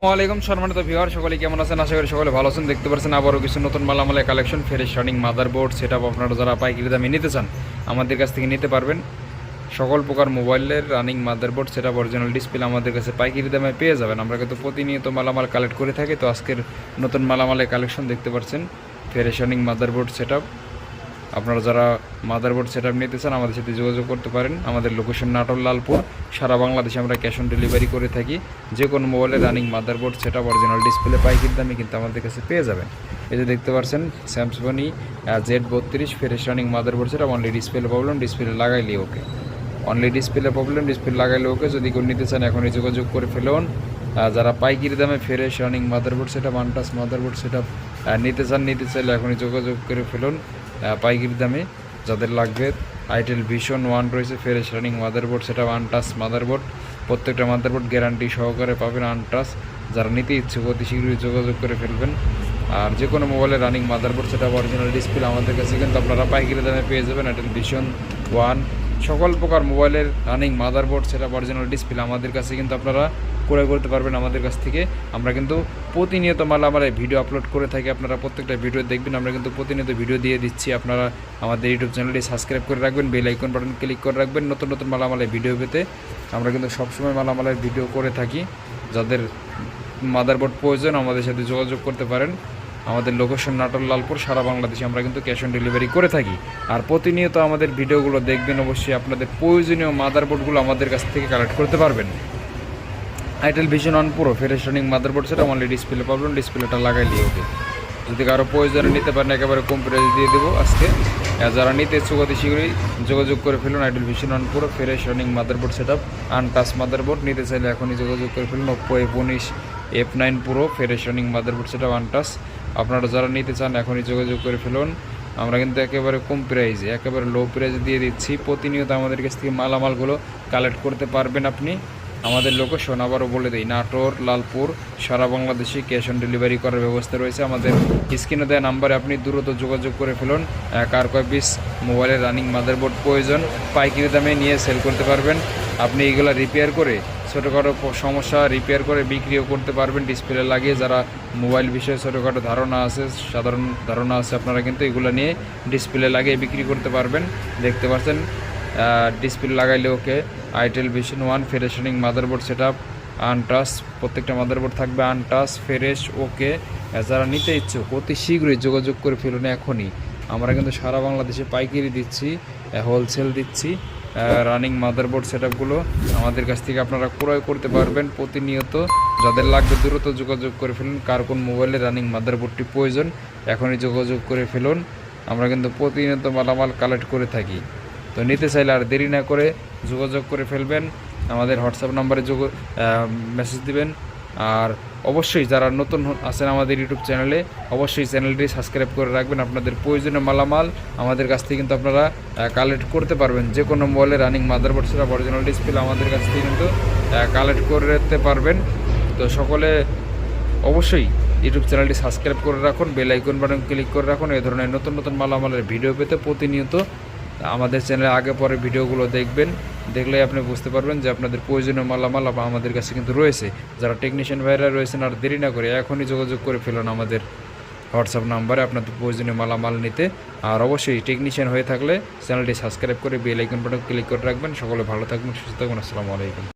ওয়ালাইকুম সম্মানিত ভিউয়ার, সকলে কেমন আছেন? আশা করি সকলে ভালো আছেন। দেখতে পাচ্ছেন আবারও কিছু নতুন মালামালের collection, fresh running motherboard setup আপনারা যারা পাইকারি দামে নিতে চান আমাদের কাছ থেকে নিতে পারবেন। সকল প্রকার মোবাইলের running motherboard setup original display আমাদের কাছে পাইকারি দামে পেয়ে যাবেন। আমরা কিন্তু প্রতিনিয়ত মালামাল কালেক্ট করে থাকি। তো আজকের নতুন মালামালের কালেকশন দেখতে পাচ্ছেন, ফ্রেশ রানিং মাদারবোর্ড সেটআপ। আপনারা যারা মাদারবোর্ড সেটআপ নিতে চান আমাদের সাথে যোগাযোগ করতে পারেন। আমাদের লোকেশন নাটোর লালপুর। সারা বাংলাদেশে আমরা ক্যাশ অন ডেলিভারি করে থাকি। যে কোনো মোবাইলের running motherboard setup original display পাইকারি দামে কিন্তু আমাদের কাছে পেয়ে যাবেন। এই যে দেখতে পাচ্ছেন Samsung Z32 fresh running motherboard setup. Only display problem, display লাগাইলে ওকে। অনলি ডিসপ্লে প্রবলেম, ডিসপ্লে লাগাইলে ওকে। যদি কেউ নিতে চান এখনই যোগাযোগ করে ফেলুন। যারা পাইকারি দামে fresh running motherboard setup, untouch motherboard setup নিতে চাইলে এখনই যোগাযোগ করে ফেলুন পাইকারি দামে। যাদের লাগবে আইটেল ভিশন 1 রয়েছে, fresh running motherboard setup, untouch motherboard. প্রত্যেকটা মাদারবোর্ড গ্যারান্টি সহকারে পাবেন আনটাচ। যারা নিতে ইচ্ছুক অতি শীঘ্রই যোগাযোগ করে ফেলবেন। আর যে কোনো মোবাইলের running motherboard setup original display আমাদের কাছে কিন্তু আপনারা পাইকারি দামে পেয়ে যাবেন। আইটেল ভিশন 1 সকল প্রকার মোবাইলের running motherboard setup original display আমাদের কাছে কিন্তু আপনারা ক্রয় করতে পারবেন আমাদের কাছ থেকে। আমরা কিন্তু প্রতিনিয়ত মালামালে ভিডিও আপলোড করে থাকি। আপনারা প্রত্যেকটা ভিডিও দেখবেন। আমরা কিন্তু প্রতিনিয়ত ভিডিও দিয়ে দিচ্ছি। আপনারা আমাদের ইউটিউব চ্যানেলটি সাবস্ক্রাইব করে রাখবেন, বেল আইকন বাটন ক্লিক করে রাখবেন নতুন নতুন মালামালের ভিডিও পেতে। আমরা কিন্তু সবসময় মালামালের ভিডিও করে থাকি। যাদের মাদারবোর্ড প্রয়োজন আমাদের সাথে যোগাযোগ করতে পারেন। আমাদের লোকেশন নাটোর লালপুর। সারা বাংলাদেশে আমরা কিন্তু ক্যাশ অন ডেলিভারি করে থাকি। আর প্রতিনিয়ত আমাদের ভিডিওগুলো দেখবেন। অবশ্যই আপনাদের প্রয়োজনীয় মাদারবোর্ডগুলো আমাদের কাছ থেকে কালেক্ট করতে পারবেন। Itel vision 1 pro fresh running motherboard সেটা অনলি ডিসপ্লে প্রবলেম, ডিসপ্লেটা লাগাইলে ওকে। যদি কারো প্রয়োজনে নিতে পারেন একেবারে কম প্রাইস দিয়ে দেবো আজকে। যারা নিতে ইচ্ছুক অতি শীঘ্রই যোগাযোগ করে ফেলুন। Itel vision 1 pro fresh running motherboard setup, untouch motherboard নিতে চাইলে এখনই যোগাযোগ করে ফেলুন। Oppo A19 F9 pro fresh running motherboard setup, untouch. আপনারা যারা নিতে চান এখনই যোগাযোগ করে ফেলুন। আমরা কিন্তু একেবারে কম প্রাইসে, একেবারে লো প্রাইসে দিয়ে দিচ্ছি। প্রতিনিয়ত আমাদের কাছ থেকে মালামালগুলো কালেক্ট করতে পারবেন আপনি। আমাদের লোকেশন আবারও বলে দিই, নাটোর লালপুর। সারা বাংলাদেশে ক্যাশ অন ডেলিভারি করার ব্যবস্থা রয়েছে। আমাদের স্ক্রিনে দেওয়া নাম্বারে আপনি দ্রুত যোগাযোগ করে ফেলুন। কার কয় পিস মোবাইলের রানিং মাদারবোর্ড প্রয়োজন পাইকারি দামে নিয়ে সেল করতে পারবেন। আপনি এইগুলো রিপেয়ার করে ছোটোখাটো সমস্যা রিপেয়ার করে বিক্রিও করতে পারবেন ডিসপ্লে লাগিয়ে। যারা মোবাইল বিষয়ে ছোটোখাটো ধারণা আছে, সাধারণ ধারণা আছে, আপনারা কিন্তু এগুলো নিয়ে ডিসপ্লে লাগিয়ে বিক্রি করতে পারবেন। দেখতে পাচ্ছেন ডিসপ্লে লাগাইলে okay. Itel vision 1 fresh running motherboard setup, untouch. প্রত্যেকটা মাদারবোর্ড থাকবে আনটাচ, ফ্রেশ, ওকে। যারা নিতে ইচ্ছুক অতি শীঘ্রই যোগাযোগ করে ফেলুন এখনই। আমরা কিন্তু সারা বাংলাদেশে পাইকারি দিচ্ছি, হোলসেল দিচ্ছি। রানিং মাদারবোর্ড সেটআপগুলো আমাদের কাছ থেকে আপনারা ক্রয় করতে পারবেন প্রতিনিয়ত। যাদের লাগবে দ্রুত যোগাযোগ করে ফেলুন। কার কোন মোবাইলে রানিং মাদারবোর্ডটি প্রয়োজন এখনই যোগাযোগ করে ফেলুন। আমরা কিন্তু প্রতিনিয়ত মালামাল কালেক্ট করে থাকি। তো নিতে চাইলে আর দেরি না করে যোগাযোগ করে ফেলবেন। আমাদের হোয়াটসঅ্যাপ নাম্বারে মেসেজ দিবেন। আর অবশ্যই যারা নতুন আছেন আমাদের ইউটিউব চ্যানেলে, অবশ্যই চ্যানেলটি সাবস্ক্রাইব করে রাখবেন। আপনাদের প্রয়োজনীয় মালামাল আমাদের কাছ থেকে কিন্তু আপনারা কালেক্ট করতে পারবেন। যে কোনো মোবাইলে রানিং মাদারবোর্ড সেটা অরিজিনাল ডিসপ্লে আমাদের কাছ থেকে কিন্তু কালেক্ট করতে পারবেন। তো সকলে অবশ্যই ইউটিউব চ্যানেলটি সাবস্ক্রাইব করে রাখুন, বেল আইকন বাটন ক্লিক করে রাখুন। এই ধরনের নতুন নতুন মালামালের ভিডিও পেতে প্রতিনিয়ত আমাদের চ্যানেলে আগে পরে ভিডিওগুলো দেখবেন। দেখলেই আপনি বুঝতে পারবেন যে আপনাদের প্রয়োজনীয় মালামাল আমাদের কাছে কিন্তু রয়েছে। যারা টেকনিশিয়ান ভাইরা রয়েছেন আর দেরি না করে এখনই যোগাযোগ করে ফেলুন আমাদের হোয়াটসঅ্যাপ নাম্বারে আপনাদের প্রয়োজনীয় মালামাল নিতে। আর অবশ্যই টেকনিশিয়ান হয়ে থাকলে চ্যানেলটি সাবস্ক্রাইব করে বেল আইকন বাটন ক্লিক করে রাখবেন। সকলে ভালো থাকবেন, সুস্থ থাকবেন। আসসালামু আলাইকুম।